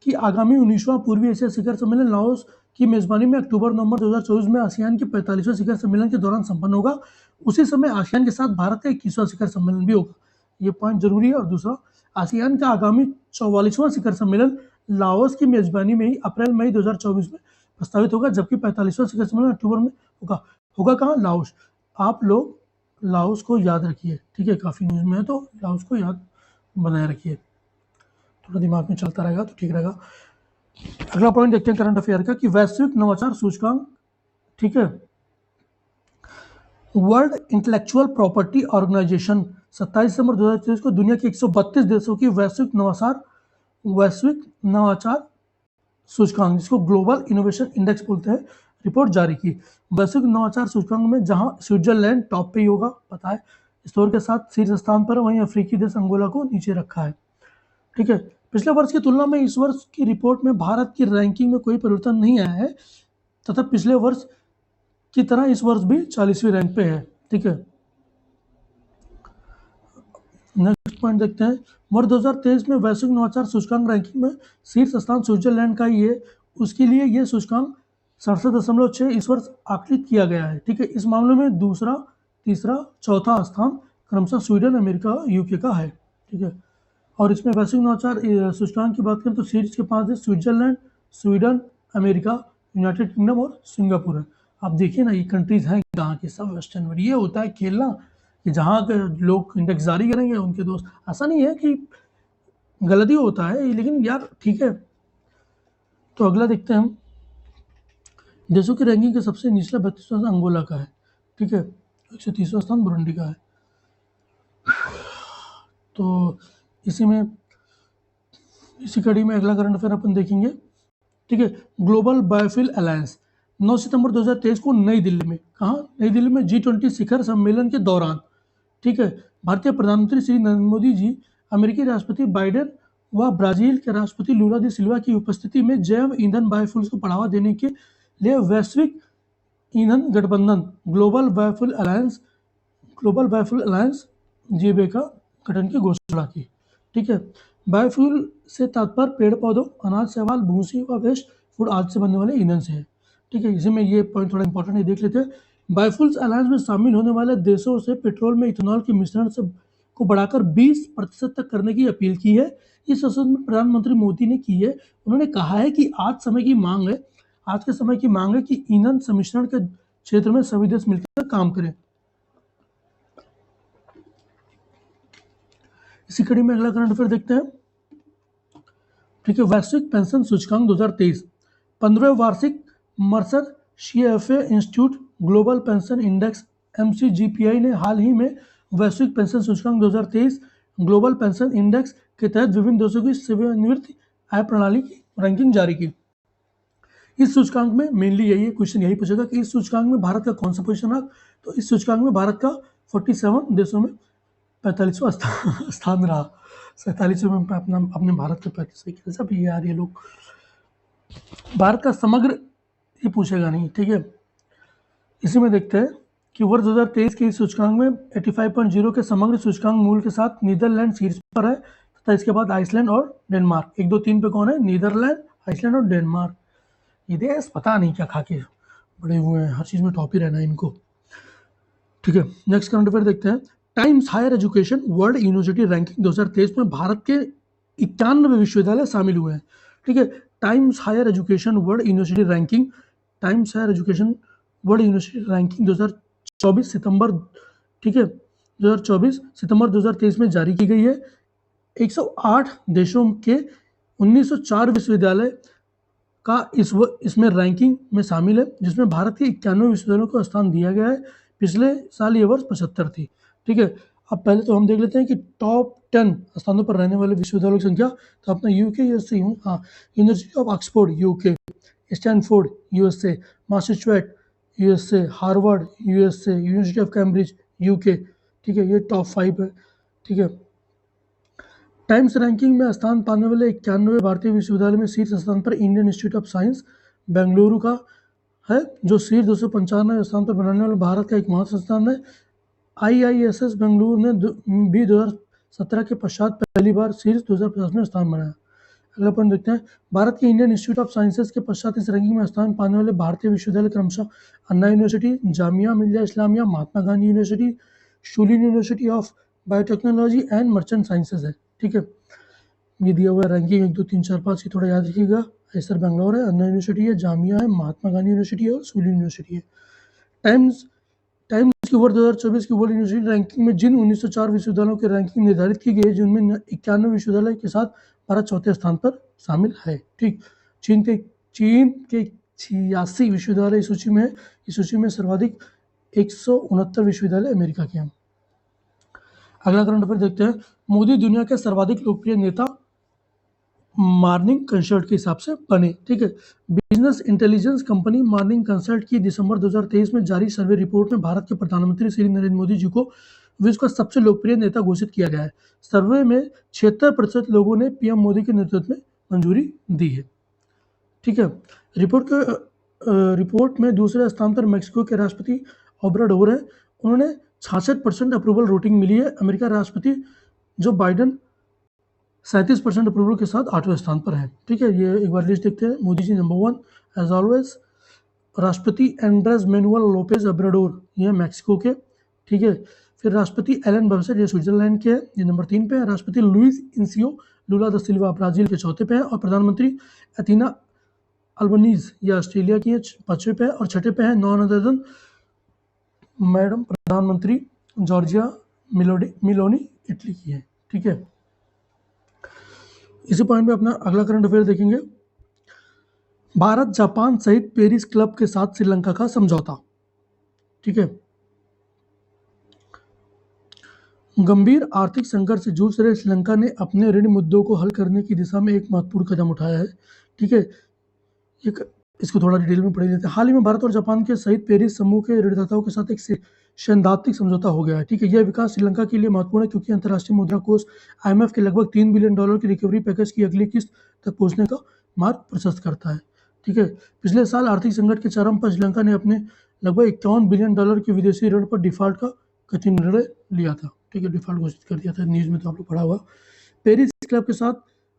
कि आगामी 19वां पूर्वी एशिया शिखर सम्मेलन लाओस की मेजबानी में अक्टूबर-नवंबर 2024 में आसियान के 45वें शिखर सम्मेलन के दौरान संपन्न होगा। उसी समय आसियान के साथ भारत का 21वां शिखर सम्मेलन भी होगा। ये पॉइंट जरूरी है। और दूसरा, आसियान का आगामी 44वां शिखर सम्मेलन लाओस की मेजबानी में ही अप्रैल-मई 2024 में प्रस्तावित होगा, जबकि 45वां शिखर सम्मेलन अक्टूबर में होगा कहाँ? लाओस। आप लोग लाओस को याद रखिए। ठीक है। काफ़ी न्यूज़ में है तो लाओस को याद बनाए रखिए, थोड़ा दिमाग में चलता रहेगा तो ठीक रहेगा। अगला पॉइंट देखते हैं करंट अफेयर का कि वैश्विक नवाचार सूचकांक। ठीक है। वर्ल्ड इंटेलेक्चुअल प्रॉपर्टी ऑर्गेनाइजेशन 27 दिसंबर 2023 को दुनिया के 132 देशों की वैश्विक नवाचार सूचकांक, जिसको ग्लोबल इनोवेशन इंडेक्स बोलते हैं, रिपोर्ट जारी की। वैश्विक नवाचार सूचकांक में जहां स्विट्जरलैंड टॉप पे ही होगा, पता है, स्कोर के साथ शीर्ष स्थान पर, वहीं अफ्रीकी देश अंगोला को नीचे रखा है। ठीक है। पिछले वर्ष की तुलना में इस वर्ष की रिपोर्ट में भारत की रैंकिंग में कोई परिवर्तन नहीं आया है तथा पिछले वर्ष की तरह इस वर्ष भी 40वीं रैंक पे है। ठीक है। नेक्स्ट पॉइंट देखते हैं। वर्ष 2023 में वैश्विक नवाचार सूचकांक रैंकिंग में शीर्ष स्थान स्विट्जरलैंड का ही है। उसके लिए ये सूचकांक 67.6 इस वर्ष आकलित किया गया है। ठीक है। इस मामले में दूसरा, तीसरा, चौथा स्थान क्रमशः स्वीडन, अमेरिका, यूके का है। ठीक है। और इसमें वैश्विक नवाचार सूचकांक की बात करें तो शीर्ष के 5 देश Switzerland, Sweden, America, United kingdom और सिंगापुर है। आप देखिए ना, ये कंट्रीज हैं कहाँ की, सब वेस्टर्न वर्ल्ड। ये होता है खेलना कि जहाँ के लोग इंडेक्स जारी करेंगे उनके दोस्त, ऐसा नहीं है कि गलत ही होता है, लेकिन यार ठीक है। तो अगला देखते हैं हम, देशों की रैंकिंग के सबसे निचला 32वां स्थान अंगोला का है। ठीक है। 130वां स्थान बुरुंडी का है। तो इसी कड़ी में अगला करंट अफेयर अपन देखेंगे। ठीक है। ग्लोबल बायोफ्यूल अलायंस 9 सितंबर 2023 को नई दिल्ली में, कहाँ? नई दिल्ली में G20 शिखर सम्मेलन के दौरान, ठीक है, भारतीय प्रधानमंत्री श्री नरेंद्र मोदी जी, अमेरिकी राष्ट्रपति बाइडेन व ब्राजील के राष्ट्रपति लूला दी सिल्वा की उपस्थिति में जैव ईंधन बायोफ्यूल्स को बढ़ावा देने के लिए वैश्विक ईंधन गठबंधन ग्लोबल बायोफ्यूल अलायंस जीबे का गठन की घोषणा की। ठीक है। बायोफ्यूल से तात्पर्य पेड़ पौधों, अनाज, शैवाल, भूसी व वेस्ट फूड आदि से बनने वाले ईंधन से है। ठीक है। इसी में ये पॉइंट थोड़ा इंपॉर्टेंट है, देख लेते हैं। बायोफ्यूल्स अलायंस में शामिल होने वाले देशों से पेट्रोल में इथेनॉल के मिश्रण से को बढ़ाकर 20% तक करने की अपील की है। इस अवसर में प्रधानमंत्री मोदी ने की है। उन्होंने कहा है कि आज के समय की मांग है कि ईंधन सम्मिश्रण के क्षेत्र में सभी देश मिलकर काम करें। इसी कड़ी में अगला करंट अफेयर देखते हैं। ठीक है। वैश्विक पेंशन सूचकांक 2023 15वें वार्षिक Mercer CFA institute global pension index MCGPI ने हाल ही में वैश्विक पेंशन सूचकांक 2023 ग्लोबल पेंशन इंडेक्स के तहत विभिन्न देशों की सेवानिवृत्ति आय प्रणाली की रैंकिंग जारी की। इस सूचकांक में मेनली यही क्वेश्चन यही पूछेगा कि इस सूचकांक में भारत का कौन सा पोजीशन रहा। तो इस सूचकांक में भारत का 47 देशों में 45वां स्थान रहा। 47वें में अपने भारत के 35 सब ये यार ये लोग भारत का समग्र ये पूछेगा नहीं, ठीक है। इसी में देखते हैं कि वर्ष 2023 के इस सूचकांक में 85.0 के समग्र सूचकांक मूल के साथ नीदरलैंड शीर्ष पर है तथा इसके बाद आइसलैंड और डेनमार्क। 1, 2, 3 पे कौन है? नीदरलैंड, आइसलैंड और डेनमार्क। ये देश पता नहीं क्या खा के बड़े हुए हैं, हर चीज़ में टॉप ही रहना है इनको, ठीक है। नेक्स्ट करंट अफेयर देखते हैं। Times Higher Education World University Ranking 2023 में भारत के 91 विश्वविद्यालय शामिल हुए हैं, ठीक है। Times Higher Education World University Ranking, Times Higher Education World University Ranking 2024 सितंबर, ठीक है, 2024 सितंबर 2023 में जारी की गई है। 108 देशों के 1904 विश्वविद्यालय का इसमें रैंकिंग में शामिल है, जिसमें भारत के 91 विश्वविद्यालयों को स्थान दिया गया है। पिछले साल ये वर्ष 75 थी, ठीक है। अब पहले तो हम देख लेते हैं कि टॉप 10 स्थानों पर रहने वाले विश्वविद्यालयों की संख्या। तो अपना यूके यूएसए हाँ, university of Oxford UK, Stanford USA, Massachusetts USA, Harvard USA, university of Cambridge UK, ठीक है। ये टॉप 5 है, ठीक है। टाइम्स रैंकिंग में स्थान पाने वाले 91 भारतीय विश्वविद्यालय में शीर्ष स्थान पर Indian institute of science Bengaluru का है, जो शीर्ष 295 स्थान पर बनाने वाले भारत का एक महत्वपूर्ण संस्थान है। IISS बेंगलुरु ने भी 2017 के पश्चात पहली बार शीर्ष 2050 में स्थान बनाया। अगला पॉइंट देखते हैं। भारत के इंडियन इंस्टीट्यूट ऑफ साइंसेज के पश्चात इस रैंकिंग में स्थान पाने वाले भारतीय विश्वविद्यालय क्रमशः अन्ना university, Jamia Millia Islamia, Mahatma Gandhi university, Shoolini university of biotechnology and merchant sciences है, ठीक है। ये दिया हुआ रैंकिंग 1, 2, 3, 4, 5 की थोड़ा याद रखिएगा। ऐसर बेंगलोर है, अन्ना यूनिवर्सिटी है, जामिया है, महात्मा गांधी यूनिवर्सिटी है और शूलिन यूनिवर्सिटी है। टाइम्स की वर्ष 2024 की वर्ल्ड यूनिवर्सिटी रैंकिंग में जिन 1904 विश्वविद्यालयों की रैंकिंग निर्धारित की गई है, जिनमें 91 विश्वविद्यालय के साथ भारत चौथे स्थान पर शामिल है, ठीक। चीन के 86 विश्वविद्यालय इस सूची में है। इस सूची में सर्वाधिक 169 विश्वविद्यालय अमेरिका के हैं। अगला करंट अफेयर देखते हैं। मोदी दुनिया के सर्वाधिक लोकप्रिय नेता मॉर्निंग कंसल्ट के हिसाब से बने, ठीक है। Business intelligence company morning consult की दिसंबर 2023 में जारी सर्वे रिपोर्ट में भारत के प्रधानमंत्री श्री नरेंद्र मोदी जी को विश्व का सबसे लोकप्रिय नेता घोषित किया गया है। सर्वे में 76% लोगों ने पीएम मोदी के नेतृत्व में मंजूरी दी है, ठीक है। रिपोर्ट में दूसरे स्थान पर मैक्सिको के राष्ट्रपति ओब्राडोर है, उन्होंने 66% अप्रूवल वोटिंग मिली है। अमेरिका राष्ट्रपति जो बाइडन 37% अप्रूवल के साथ 8वें स्थान पर है, ठीक है। ये एक बार लिस्ट देखते हैं। Modi ji number 1 as always, राष्ट्रपति एंड्रेस मैनुअल लोपेज ओब्राडोर ये मैक्सिको के, ठीक है। फिर राष्ट्रपति एलन बर्सेट ये स्विट्जरलैंड के हैं, ये नंबर 3 पे है। राष्ट्रपति लुइस इनसियो लुला दा सिल्वा ब्राजील के 4थे पे है और प्रधानमंत्री एथीना अल्बनीज ये ऑस्ट्रेलिया की 5वें पे है और 6ठे पे है नॉन अदर देन मैडम प्रधानमंत्री जॉर्जिया मिलोनी इटली की है, ठीक है। इसी पॉइंट पे अपना अगला करंट अफेयर देखेंगे। भारत जापान सहित पेरिस क्लब के साथ श्रीलंका का समझौता, ठीक है। गंभीर आर्थिक संकट से जूझ रहे श्रीलंका ने अपने ऋण मुद्दों को हल करने की दिशा में एक महत्वपूर्ण कदम उठाया है, ठीक है। इसको थोड़ा डिटेल में पढ़ लेते हैं। हाल ही में भारत और जापान के सहित पेरिस समूह के ऋणदाताओं के साथ एक सैद्धांतिक समझौता हो गया है, ठीक है। यह विकास श्रीलंका के लिए महत्वपूर्ण है क्योंकि अंतर्राष्ट्रीय मुद्रा कोष IMF के लगभग $3 बिलियन की रिकवरी पैकेज की अगली किस्त तक पहुंचने का मार्ग प्रशस्त करता है, ठीक है। पिछले साल आर्थिक संकट के चरम पर श्रीलंका ने अपने लगभग $51 बिलियन के विदेशी ऋण पर डिफॉल्ट का कठिन निर्णय लिया था, ठीक है। डिफॉल्ट घोषित कर दिया था, न्यूज़ में तो आप लोग पढ़ा हुआ। पेरिस क्लब के साथ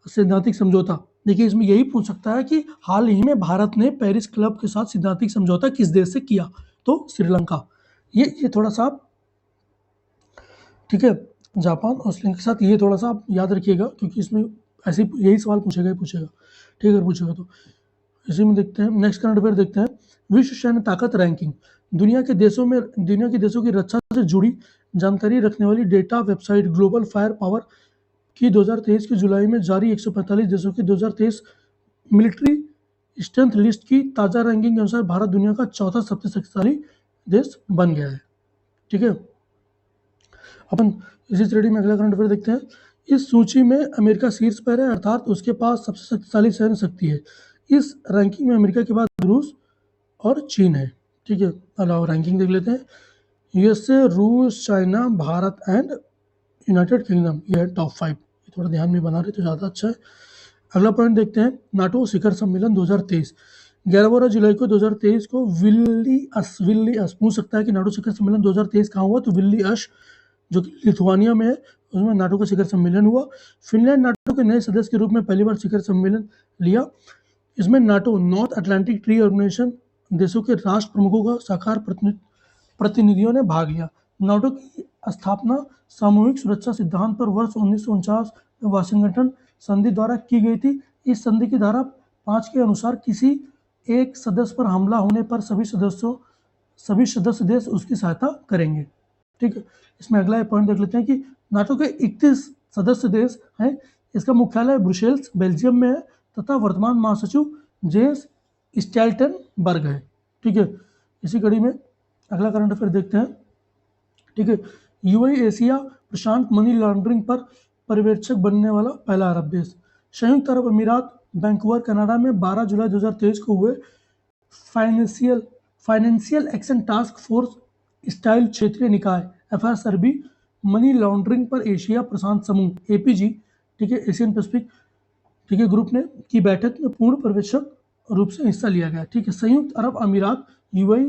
सैद्धांतिक समझौता, देखिए इसमें यही पूछ सकता है कि हाल ही में भारत ने पेरिस क्लब के साथ सैद्धांतिक समझौता किस देश से किया, तो श्रीलंका। ये थोड़ा सा, ठीक है, जापान और श्रीलंका के साथ ये थोड़ा सा आप याद रखिएगा क्योंकि इसमें ऐसे यही सवाल पूछेगा, ठीक है, पूछेगा तो। इसी में देखते हैं नेक्स्ट करंट अफेयर देखते हैं। विश्व सैन्य ताकत रैंकिंग, दुनिया के देशों की रक्षा से जुड़ी जानकारी रखने वाली data website global fire power की 2023 की जुलाई में जारी 145 देशों की 2023 मिलिट्री स्ट्रेंथ लिस्ट की ताज़ा रैंकिंग के अनुसार भारत दुनिया का चौथा सबसे शक्तिशाली देश बन गया है। ठीक है, अपन इसी श्रेणी में अगला करंट अफेयर देखते हैं। इस सूची में अमेरिका शीर्ष पर है, अर्थात उसके पास सबसे शक्तिशाली सैन्य शक्ति है। इस रैंकिंग में अमेरिका के बाद रूस और चीन है। ठीक है, अलावा रैंकिंग देख लेते हैं। यूएसए, रूस, China, Bharat and United kingdom, ये है टॉप 5। ये थोड़ा ध्यान में बना रहे तो ज़्यादा अच्छा है। अगला पॉइंट देखते हैं, नाटो शिखर सम्मेलन 2023। 11-12 जुलाई को 2023 को विल्नियस पूछ सकता है कि नाटो शिखर सम्मेलन 2023 कहाँ हुआ, तो विल्नियस जो कि लिथुआनिया में है, उसमें नाटो का शिखर सम्मेलन हुआ। फिनलैंड नाटो के नए सदस्य के रूप में पहली बार शिखर सम्मेलन लिया। इसमें NATO North Atlantic Treaty Organization देशों के राष्ट्र प्रमुखों का साकार प्रतिनिधियों ने भाग लिया। नाटो की स्थापना सामूहिक सुरक्षा सिद्धांत पर वर्ष 1949 में वाशिंगटन संधि द्वारा की गई थी। इस संधि की धारा 5 के अनुसार किसी एक सदस्य पर हमला होने पर सभी सदस्य देश उसकी सहायता करेंगे। ठीक है, इसमें अगला पॉइंट देख लेते हैं कि नाटो के 31 सदस्य देश हैं। इसका मुख्यालय ब्रुसेल्स बेल्जियम में है तथा वर्तमान महासचिव जेम्स स्टोल्टनबर्ग है। ठीक है, इसी कड़ी में अगला करंट अफेयर देखते हैं। ठीक है, यूएई एशिया प्रशांत मनी लॉन्ड्रिंग पर पर्यवेक्षक बनने वाला पहला अरब देश। संयुक्त अरब अमीरात वैंकूवर कनाडा में 12 जुलाई 2023 को हुए financial action task force style क्षेत्रीय निकाय एफएसआरबी मनी लॉन्ड्रिंग पर एशिया प्रशांत समूह एपीजी, ठीक है, एशियन पैसिफिक, ठीक है, ग्रुप ने की बैठक में पूर्ण पर्यवेक्षक रूप से हिस्सा लिया गया। ठीक है, संयुक्त अरब अमीरात यूएई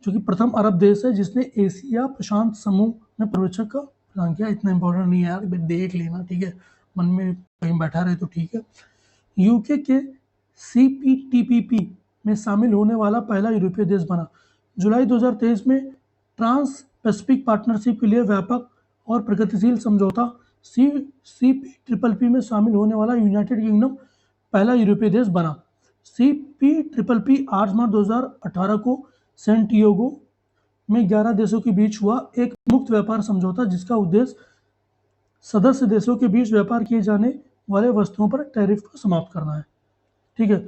जो कि प्रथम अरब देश है जिसने एशिया प्रशांत समूह में पर्यवेक्षक का प्रदान किया। इतना इंपॉर्टेंट नहीं है यार, देख लेना। ठीक है, मन में कहीं बैठा रहे तो ठीक है। यूके के सीपीटीपीपी में शामिल होने वाला पहला यूरोपीय देश बना। जुलाई 2023 में ट्रांस पैसिफिक पार्टनरशिप के लिए व्यापक और प्रगतिशील समझौता सीपीपी में शामिल होने वाला यूनाइटेड किंगडम पहला यूरोपीय देश बना। सीपीपी 8 मार्च 2018 को सेंटियागो में 11 देशों के बीच हुआ एक मुक्त व्यापार समझौता जिसका उद्देश्य सदस्य देशों के बीच व्यापार किए जाने वाले वस्तुओं पर टैरिफ को समाप्त करना है। ठीक है,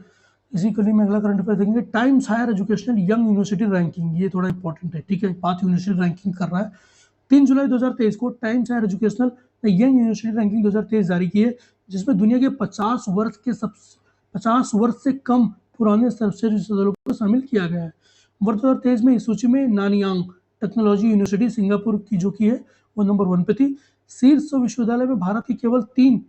इसी कड़ी में अगला करंट अफेयर देखेंगे। Times Higher educational young university ranking, ये थोड़ा इंपॉर्टेंट है। ठीक है, 5 यूनिवर्सिटी रैंकिंग कर रहा है। 3 जुलाई 2023 को टाइम्स हायर एजुकेशनल ने यंग यूनिवर्सिटी रैंकिंग 2023 जारी की है, जिसमें दुनिया के 50 वर्ष से कम पुराने सर्वश्रेष्ठ विश्वविद्यालयों को शामिल किया गया है। वर्ष 2023 में इस सूची में नानियांग टेक्नोलॉजी यूनिवर्सिटी सिंगापुर की जो कि है वो नंबर 1 पे थी। शीर्ष विश्वविद्यालय में भारत की केवल 3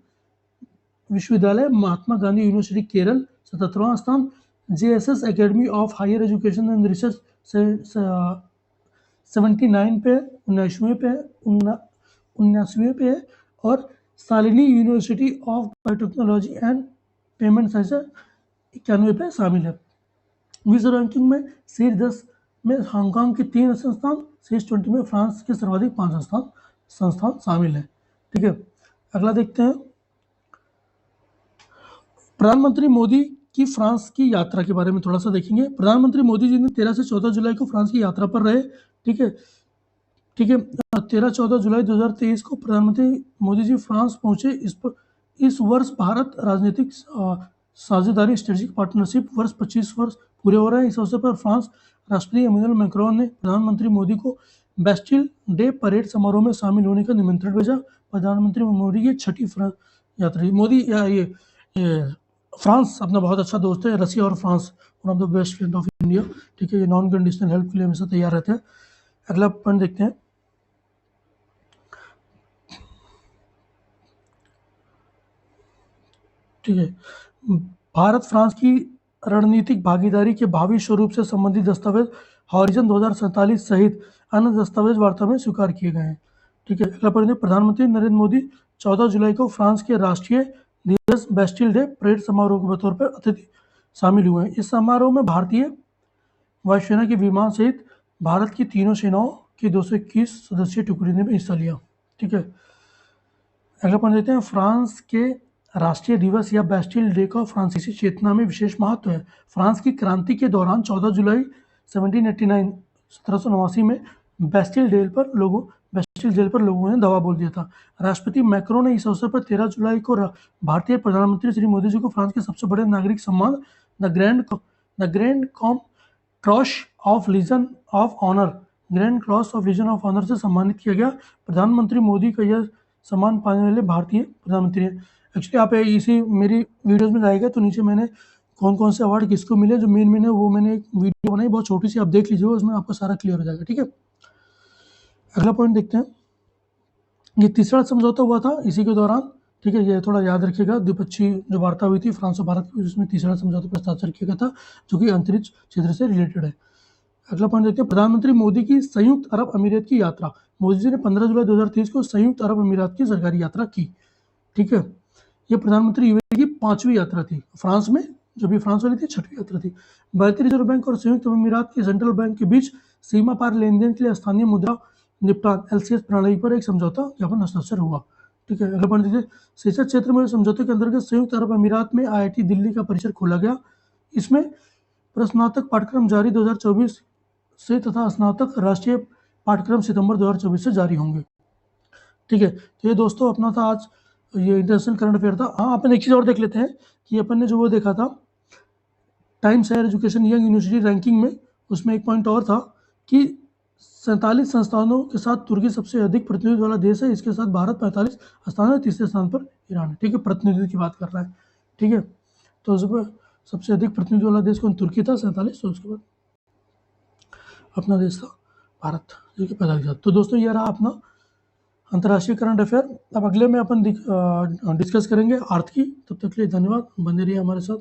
विश्वविद्यालय, महात्मा गांधी यूनिवर्सिटी केरल 77वां स्थान, JSS academy of higher education and research 79 पे 79वें पे है, और Shoolini university of biotechnology and payment science 91 पे शामिल है। विश्व रैंकिंग में शीर्ष 10 में हांगकांग के 3 संस्थान, शीर्ष 20 में फ्रांस के सर्वाधिक 5 संस्थान शामिल हैं। ठीक है, अगला देखते हैं। प्रधानमंत्री मोदी की फ्रांस की यात्रा के बारे में थोड़ा सा देखेंगे। प्रधानमंत्री मोदी जी ने 13 से 14 जुलाई को फ्रांस की यात्रा पर रहे। ठीक है, 13-14 जुलाई 2023 को प्रधानमंत्री मोदी जी फ्रांस पहुंचे। इस वर्ष भारत राजनीतिक साझेदारी स्ट्रेटेजिक पार्टनरशिप वर्ष 25 वर्ष पूरे हो रहे हैं। इस अवसर पर फ्रांस राष्ट्रपति इमैनुअल मैक्रोन ने प्रधानमंत्री मोदी को बेस्टिल डे परेड समारोह में शामिल होने का निमंत्रण भेजा। प्रधानमंत्री मोदी की 6ठी फ्रांस यात्रा। मोदी ये फ्रांस अपना बहुत अच्छा दोस्त है। रसिया और France one of the best friend of India. ठीक है, ये नॉन कंडीशनल हेल्प के लिए हमेशा तैयार रहते हैं। अगला पॉइंट देखते हैं। ठीक है, भारत फ्रांस की रणनीतिक भागीदारी के भावी स्वरूप से संबंधित दस्तावेज हॉरिजन 2047 सहित अन्य दस्तावेज वार्ता में स्वीकार किए गए हैं। ठीक है, अगला पॉइंट, प्रधानमंत्री नरेंद्र मोदी 14 जुलाई को फ्रांस के राष्ट्रीय दिवस बेस्टिल डे परेड समारोह के तौर पर अतिथि शामिल हुए हैं। इस समारोह में भारतीय वायुसेना के विमान सहित भारत की तीनों सेनाओं की 221 सदस्यीय टुकड़ी ने भी हिस्सा लिया। ठीक है, अगला पॉइंट देते हैं। फ्रांस के राष्ट्रीय दिवस या बेस्टिल डे का फ्रांसीसी चेतना में विशेष महत्व है। फ्रांस की क्रांति के दौरान 14 जुलाई 1789 में बेस्टिल जेल पर लोगों ने दवा बोल दिया था। राष्ट्रपति मैक्रोन ने इस अवसर पर 13 जुलाई को भारतीय प्रधानमंत्री श्री मोदी जी को फ्रांस के सबसे बड़े नागरिक सम्मान the Grand Cross of Legion of Honour Grand Cross of Legion of Honour से सम्मानित किया गया। प्रधानमंत्री मोदी का यह सम्मान पाने वाले भारतीय प्रधानमंत्री हैं। एक्चुअली आप इसी मेरी वीडियोस में जाएगा तो नीचे मैंने कौन कौन से अवार्ड किसको मिले जो मेन है वो मैंने एक वीडियो बनाई, बहुत छोटी सी, आप देख लीजिए, उसमें आपको सारा क्लियर हो जाएगा। ठीक है, अगला पॉइंट देखते हैं। ये तीसरा समझौता हुआ था इसी के दौरान। ठीक है, ये थोड़ा याद रखिएगा, द्विपक्षीय जो वार्ता हुई थी फ्रांस और भारत की, जिसमें तीसरा समझौता पर हस्ताक्षर किया गया था जो कि अंतरिक्ष क्षेत्र से रिलेटेड है। अगला पॉइंट देखते हैं, प्रधानमंत्री मोदी की संयुक्त अरब अमीरात की यात्रा। मोदी जी ने 15 जुलाई 2023 को संयुक्त अरब अमीरात की सरकारी यात्रा की। ठीक है, ये प्रधानमंत्री यूएई की 5वीं यात्रा थी। फ्रांस में जो भी फ्रांस वाली थी 6वीं यात्रा थी। भारतीय रिजर्व बैंक और संयुक्त अरब अमीरात की सेंट्रल बैंक के बीच सीमा पार लेन देन के लिए स्थानीय मुद्रा निपटान LCS प्रणाली पर एक समझौता ज्ञापन हस्ताक्षर हुआ। ठीक है, अगला पॉइंट देखिए, शिक्षा क्षेत्र में समझौते के अंतर्गत संयुक्त अरब अमीरात में IIT दिल्ली का परिसर खोला गया। इसमें प्रस्नातक पाठ्यक्रम जारी 2024 से तथा स्नातक राष्ट्रीय पाठ्यक्रम सितंबर 2024 से जारी होंगे। ठीक है, तो ये दोस्तों अपना था आज ये इंटरनेशनल करंट अफेयर था। हाँ, अपन एक चीज़ और देख लेते हैं कि अपन ने जो वो देखा था Times Higher Education young university ranking में, उसमें एक पॉइंट और था कि 47 संस्थानों के साथ तुर्की सबसे अधिक प्रतिनिधित्व वाला देश है। इसके साथ भारत 45 स्थान है, तीसरे स्थान पर ईरान है। ठीक है, प्रतिनिधित्व की बात कर रहा है। ठीक है, तो उसमें सबसे अधिक प्रतिनिधित्व वाला देश कौन? तुर्की था 47, तो उसके बाद अपना देश था भारत, ठीक है, 45। तो दोस्तों ये रहा अपना अंतर्राष्ट्रीय करंट अफेयर। अब अगले में अपन डिस्कस करेंगे अर्थ की। तब तक के लिए धन्यवाद, बने रहिए हमारे साथ।